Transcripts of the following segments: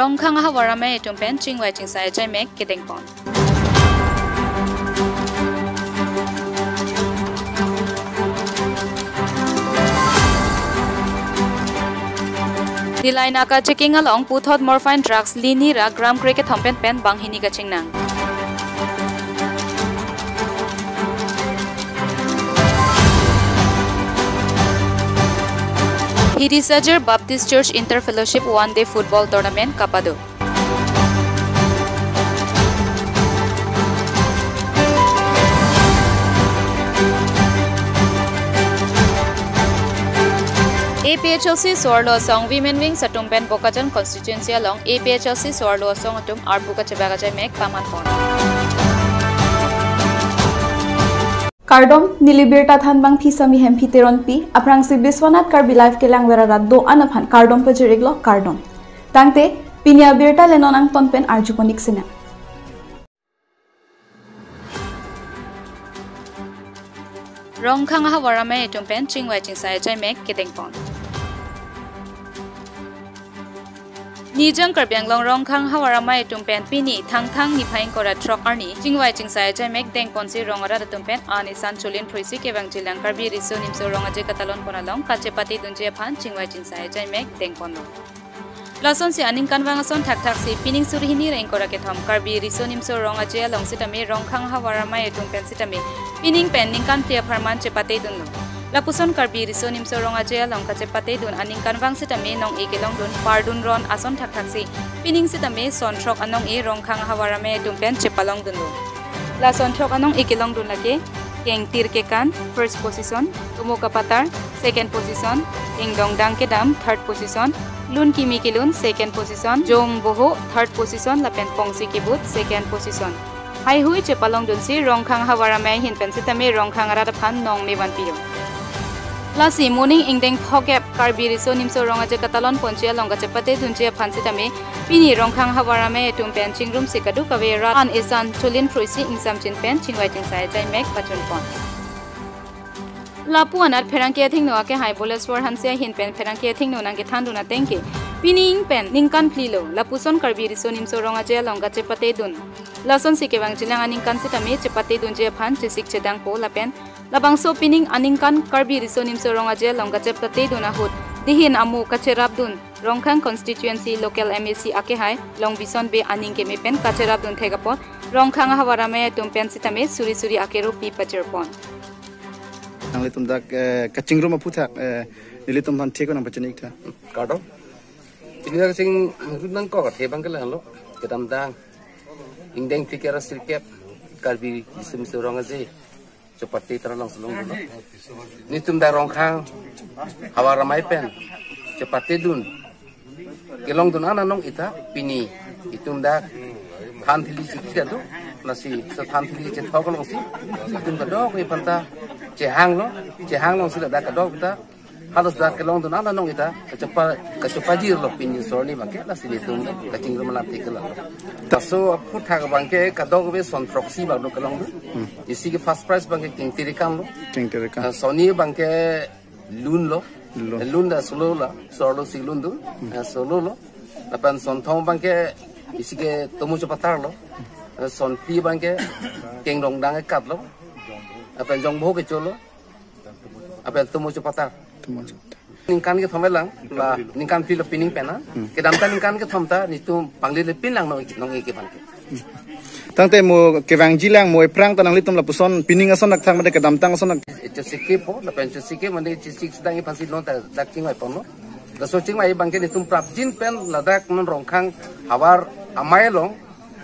Rong khang ha warame tum pen ching wai ching sai chai mek kedeng pon. Dilai naka checking along puthot morphine drugs lini ra gram cricket thompen pen banghini ka chingnang. Hirisajar Baptist Church Inter-Fellowship One-Day Football Tournament Kapado. APHLC Swarlo Song Women Wing sa Tumpen Bokajan Constituency along APHLC Swarlo Song atum Arbuka Chebagajay Mek Paman Pon. Kardom niliberta than bang thisami hem phiteron pi aprang si Biswanath Karbi life ke langwera do anaphan kardom pajeriglo kardom tangte pinia berta lenon ang tonpen arjukonik sina Rong khang ha warame tumpen chingwai chingsai chai mek kedeng pon. Nijang karbyang long rong khang hawarama tumpen pini thang ni phaing kora trok arni chingwai chingsai chai mek deng ponsi rongara tumpen ani san cholin throisi ke bang jilang karbi riso nimso rongaje katalon ponalong kachepati dunje phan chingwai chingsai chai mek deng ponlo lason si aning kanwang ason thak si pining surhini reng kora ke thom karbi riso nimso rongaje long sitame rong khang hawarama tumpen sitame pining pen ningkan plia pharman chepate dunlo Lapuson karbi riso nimso rongaje long kachepate dun aning kanwang sitame nong ekelong dun pardun ron ason thak si pining sitame sontrok anong e rong khang hawarame tumpen chepalong dunlo la sontrok anong ekelong dun lage keng tir ke kan first position tumo kapatar second position eng dong dang ke dam third position lun kimi kilun second position jong boho third position lapen pongsi kibut second position hai hui chepalong dun si rong khang hawarame hin pen sitame rong khang ara phan nong me wan piyo Lasi morning ingdeng phogep karbi riso nimso rongaje katalon ponchia longa chepate dunche phansitame pini rongkhang hawarame tumpen chingrum sikadu kavera an isan tulin throisi ingsam chinpen chingwai chingsai jai mek pachun pon Lapu anat pherangke thingno ake hai boleswar hansia hinpen pherangke thingno nangke thanduna tengke pini ingpen ningkan plilo lapuson karbi riso nimso rongaje longa chepate dun lason sikewang chilang aningkan sitame chepate dunje phan chisik chedang po lapen Labangso pining aningkan karbi riso nimso rongaje longa chepate duna hut dihin amu kacherap dun rongkhang constituency local MAC ake hai long bison be aning ke mepen kacherap dun thegapon rongkhang hawarame tumpen sitame suri suri akero pi pacherpon Ang litum dak kaching room aputhak nilitum han theko nang pachenik tha Kado ini dak sing nang ko ka thebang kala lo kedam dang ingdeng tikera sirkep karbi riso nimso rongaje Seperti terlalu selong dulu. Ini tum darong khang, hawa ramai pen, seperti dun. Kelong dun ana nong ita pini, itum dak thantili cikita tu, nasi thantili cek thau kalong si, itum kadok ni panta cehang lo sila dak kadok kita. Harus dak kelong dun ana nong ita, kecepat dir lo pini sorni bangke, nasi itum kacing rumalati kelong. Taso aku thak bangke kadok be son proxy bang lo kelong dun. Isi ke first prize bangke king tirikan lo, Sony bangke lun dah solo lah, solo si lun tu, solo lo, lapan son thong bangke isi ke temu cepatar lo, son pi bangke king dong dang kat lo, lapan jong boh ke colo, lapan temu cepatar. Ningkan ke thom lang, lah ningkan pi lo pining pena, kedam ta ningkan ke thom ta, nitu panggil le pin lang nong ike bangke. Tangte mo kewang jilang mo prang tanang litum lapuson pining ason nak thang made kedam tang ason nak itu sikip po lapen sikip mande sik sedang ipansi non dak cingwai pono la so cingwai bangke nitum prap jin pen ladak non rongkhang hawar amai long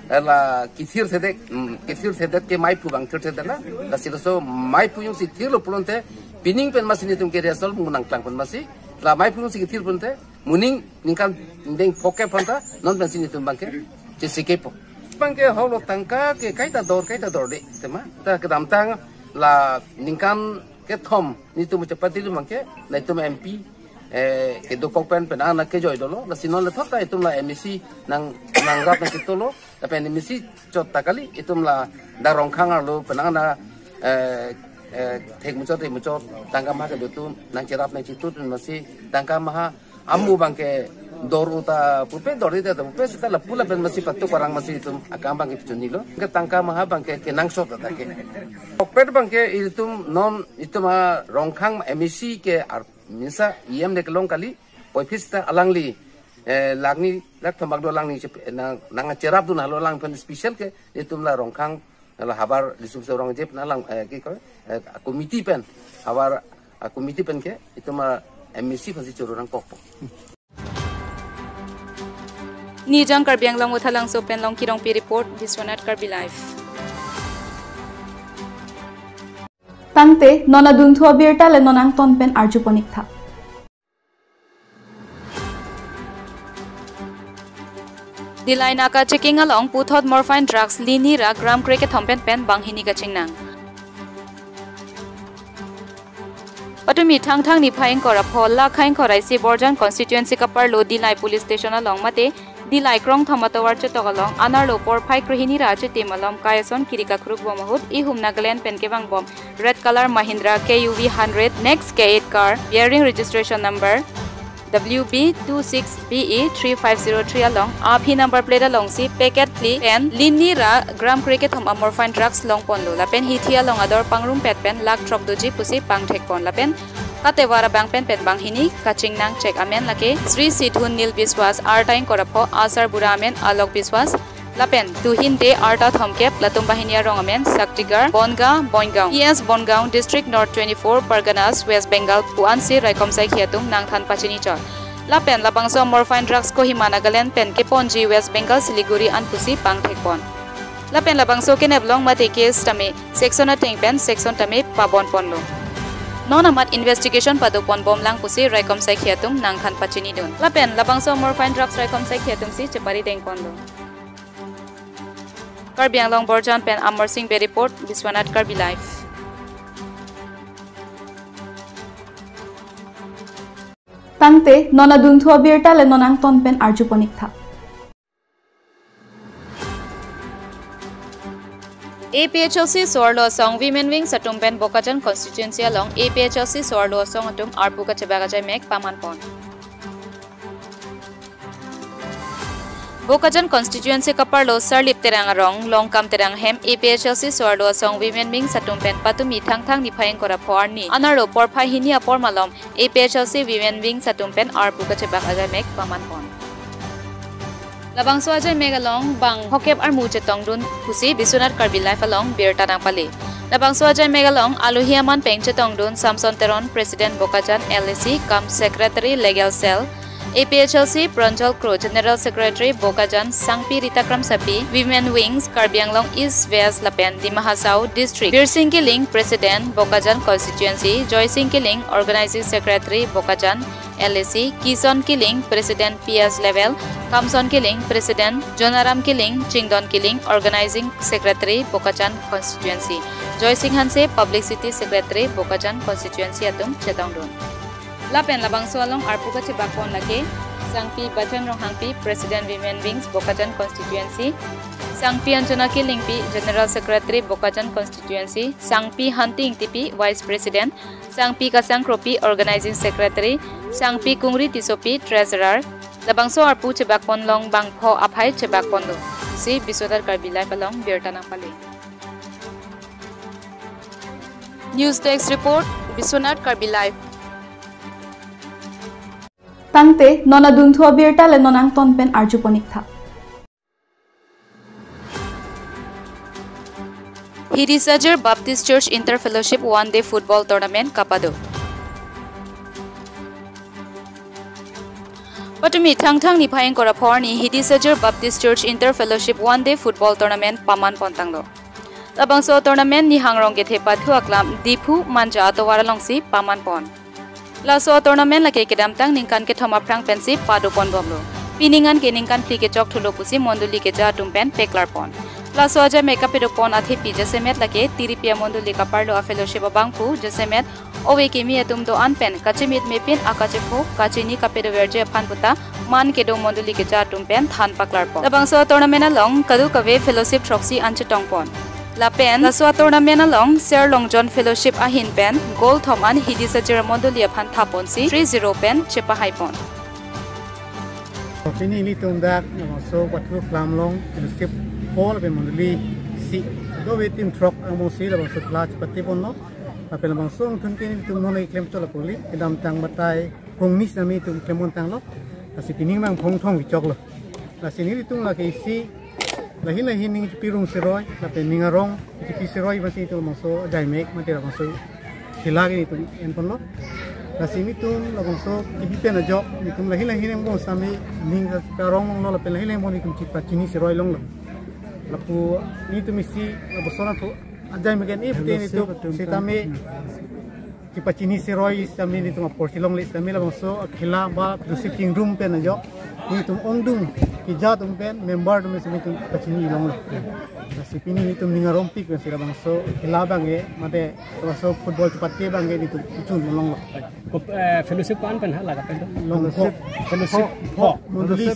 la kithir sedek ke mai pu bang thir sedela la siloso mai pu yung si thir lo pulonte pining pen masih nitum ke resol munang tlang pun masih la mai pu yung si kithir punte muning ningkan deng poke ponta non masih nitum bangke sikip po bangke holo tangka ke kaita dor de tema ta kedam tang la ningkan ke thom ni tu cepati tu bangke na tu MP ke do kokpen penana ke joy dolo la sinon le thota itu la MSC nang rap na kitolo ta pen MSC chot takali itu la darong khang lo penana thek mucho tangka ma ke do tu nang cerap na citu masih tangka maha amu bangke Doruta pupe dorita ta pupe setelah pula ben masih patu parang masih itu akambang itu nilo ke tangka maha bangke ke nangso ta ke opet bangke itu non itu ma rongkhang emisi ke misa iam de kelong kali poifista alangli langni lak tambak do langni nang cerap tu nalo lang pen special ke itu la rongkhang la habar disub seorang jep na lang ke ko komiti pen habar komiti pen ke itu ma emisi pasti cururang pokpo Nijang Karbiang Long Uthalang Sopen Long Kirong Pi Report Biswanath Karbi Live. Tangte nona dunthua birta le nonang tonpen arjuponik tha. Dilai naka checking along puthot morphine drugs lini ra gram kreke thompen pen banghini ka chingnang. Patumi thang ni phaing kora pholla khaing korai si Borjan constituency kapar lo Dilai police station along mate Dilai krong thamatawar chetogalong anar lo por phai krihini ra chete malom kayason kirika kruk bomahut ihum Nagaland penkebang bom red color Mahindra KUV 100 next K8 car bearing registration number WB26BE3503 along API number plate along si packet pli pen lini ra gram cricket thom morphine drugs long pon lo lapen hithi along ador pangrum pet pen lak trop doji pusi pang thek pon lapen katewara bang pen pet bang hini kaching nang check amen lake Sri Sidhun Nil Biswas artain korapho asar bura amen alok biswas lapen tuhin de arta thomkep latum bahinia rong amen saktigar Bongaon ES Bongaon District North 24 Parganas West Bengal puansi raikomsai khiatum nangthan pachini chor lapen labangso morphine drugs ko Nagaland pen ke ponji West Bengal Siliguri anpusi pangthekpon lapen labangso ke neblong mate case tame section ateng pen section tame pabon ponlo nonamat investigation padupon bom lang pusi raikomsai khiatum nangthan pachini dun lapen labangso morphine drugs raikomsai khiatum si chepari tengponlo Karbiang Long Borjan pen Amar Singh Be Report Biswanath Karbi Live. Tangte nona dunthua birta le nonang tonpen arjuponik tha. APHLC Sorlo Song Women Wing Satumpen Bokajan constituency along APHLC Sorlo Song atum Arpuka Chebagajai Mek Pamanpon. Bokajan constituency kaparlo Sarlip Terang Arong Longkam Terang Hem APHLC Sorlo Song Women Wing Satumpen Patumi Thang ni Phaing Kora Phoarni Anarlo Porphai Hinia Pormalom APHLC Women Wing Satumpen Arpuka Chebagajai Mek Pamanpon. Labangso ajay megalong bang hokep armu chetong dun pusi Biswanath Karbi Life along Birta Nangpali. Labangso ajay megalong aluhiaman peng chetong dun Samson Teron President Bokajan LAC cum Secretary Legal Cell APHLC Pranjal Kro General Secretary Bokajan Sangpi Ritakram Sapi Women Wings Karbianglong East West Lapen di Mahasau District Bir Singh Kiling President Bokajan Constituency Joy Singh Kiling Organizing Secretary Bokajan LAC Kison Kiling President PS Level Kamson Kiling President Jonaram Kiling Chingdon Kiling Organizing Secretary Bokajan Constituency Joy Singh Hanse Publicity Secretary Bokajan Constituency atum Chetongdon Lapen labangso along Arpuka Chebakpon lake Sangpi Bachan Rohangpi President Women Wings Bokajan Constituency Sangpi Anjana Kilingpi General Secretary Bokajan Constituency Sangpi Hunting TP Vice President Sangpi Kasang Kropi Organizing Secretary Sangpi Kungri Tisopi Treasurer Labangso Arpu Chebakpon long Bangpho Aphai Chebakpon lo si Biswanath Karbi Life along Birta Nangpali News Desk Report Biswanath Karbi Life Tangte nona dunthua birta le nonang tonpen arjuponik tha. Hirisajar Baptist Church Interfellowship One Day Football Tournament Kapado. Patumi thang ni phaing kora phorni Hirisajar Baptist Church Interfellowship One Day Football Tournament Paman Pontanglo. Labangso tournament ni hangrong ke thepa thuaklam Dipu Manja Atowara longsi Paman Pon. Laso tournament lake kedam tang ningkan ke thoma prang pensi padu pon bomlo piningan ke ningkan pli ke chok thulo pusi monduli ke ja tumpen peklar pon laso aja makeup edo pon athi pi jesemet lake tiripia monduli ka parlo a fellowship bangpu jesemet owe ke mi atum do anpen kachimit mepin akache pho kachini ka pedo verje phan puta man ke do monduli ke ja tumpen than paklar pon labangso tournament along kadu kave fellowship troxy anche tongpon Lapen Laswa tournament along Sir Long John Fellowship ahin pen gold thoman Hirisajar Mondolia phan thapon si 3-0 pen chepa haipon Pini ni tundak so watu klamlong skip pol pe mondli si do wetim truck amo si la so klach pati ponno apel bang song tun kini tum no klem to la poli kedam tang batai kong nis nami tum klemon tang lo asi pini mang phong thong chok lo la sini tum la ke si la hin ning pirung seroi la pe ningarong pi seroi ba si to so dai mek ma te la so hilagi tum en ponno la sini tum la so ipipen a job ni tum la hin mo sami ning ka rong no la pe la hin mo ni tum chipa chini seroi long lo la pu ni tum si la bosona to ajai megen if te ni tum sitame chipa chini seroi sami ni tum portilong le sami la so khila ba sitting room pe na job ni tum ondung ki ja tum pen member tum sami tum pachini long lo si pini ni tum ninga rompik pe sira bang so khila bange mate to so football cepat ke bange ni tum chun long lo fellowship kan pen hala ka pen long fellowship ho mondli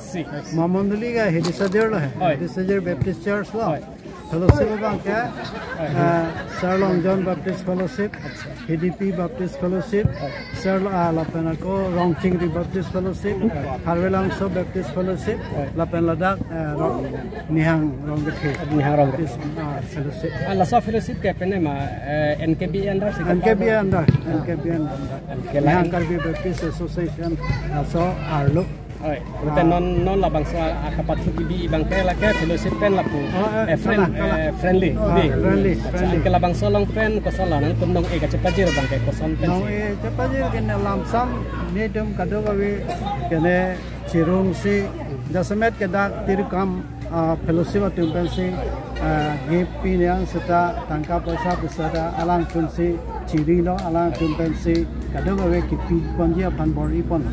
si ma mondli ga hedi sajer lo hai hedi sajer baptist church lo fellowship bang ke Sarlong John Baptist Fellowship HDP Baptist Fellowship Sarlong Lapena ko Rongching Baptist Fellowship Harwelang So Baptist Fellowship Lapena Ladak Nihang Ronggethe Fellowship ala so fellowship ke pen ma NKB under Nihang Karbi Baptist Association so Arlo Bukan non lah bangsa akapat hibi bang kela ke fellowship pen lah pu friendly kalau bangsa long pen kosalan nang tumdong ega cepajir bang ke kosan pen nong cepajir kena lamsam ni dum kado gawe kene cirung si jasemet kedak tirkam fellowship atum pen si gipi yang serta tangkap posa besar alang pun si ciri lo alang pun pen si kado gawe kipi ponji apan bori pon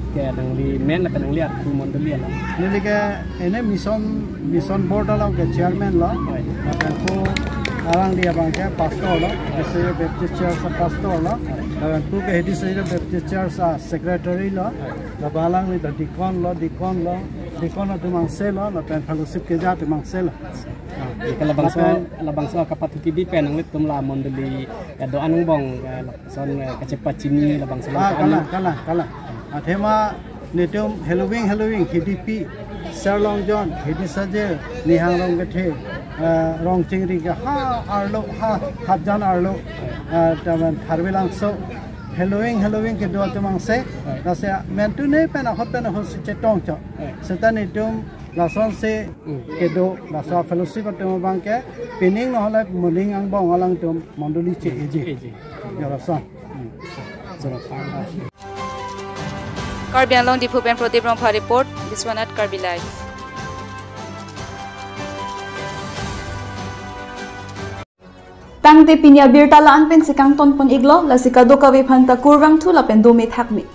ke nang li men la nang liat tu mon delia la ni ke ene mission board la ke chairman la akan ko arang dia bang ke pastor la ese baptist church pastor la akan ko ke hedi se baptist church secretary la balang ni dikon la tu mang sel la pen fellowship ke ja tu mang sel kalau bangsa kapat hibi pen nang lit tum la mon deli do anung bong son kecepat cini la bangsa kala Athema nitum Halloween HDP Sarlong John Hedi Saje Nihang Ronggethe Rongching ri ga arlo jan arlo taman Harwelang So Halloween ke do tamang se na se mentu ne pen hot pen ho se tong cho setan nitum la son se ke do la sa fellowship tum bang ke pining no hala morning ang bong alang tum mondoli che eje ya rasa Karbi Anglong Dipu Pen Pradip Rongpha report Biswanath Karbi Live. Tangte pinya birta laan pen sikang ton pon iglo la sikado kawe phanta kurwang thu la pen do me thakmi